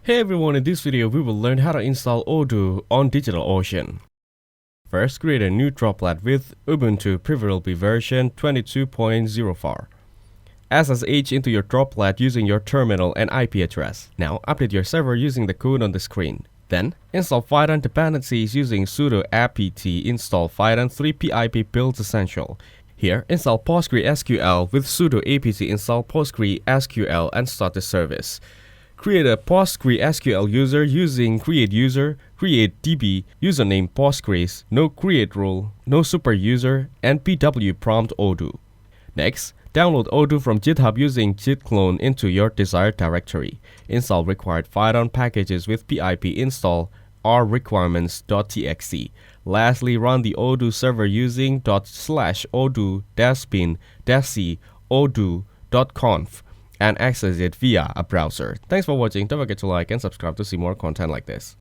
Hey everyone, in this video we will learn how to install Odoo on DigitalOcean. First, create a new droplet with Ubuntu preferably version 22.04. SSH into your droplet using your terminal and IP address. Now, update your server using the code on the screen. Then, install Python dependencies using sudo apt install Python 3 pip builds essential. Here, install PostgreSQL with sudo apt install PostgreSQL and start the service. Create a PostgreSQL user using create user, create DB, username Postgres, no create role, no super user, and pw prompt Odoo. Next, download Odoo from GitHub using git clone into your desired directory. Install required Python packages with pip install rrequirements.txt. Lastly, run the Odoo server using /odoo-bin-c odoo.conf and access it via a browser. Thanks for watching. Don't forget to like and subscribe to see more content like this.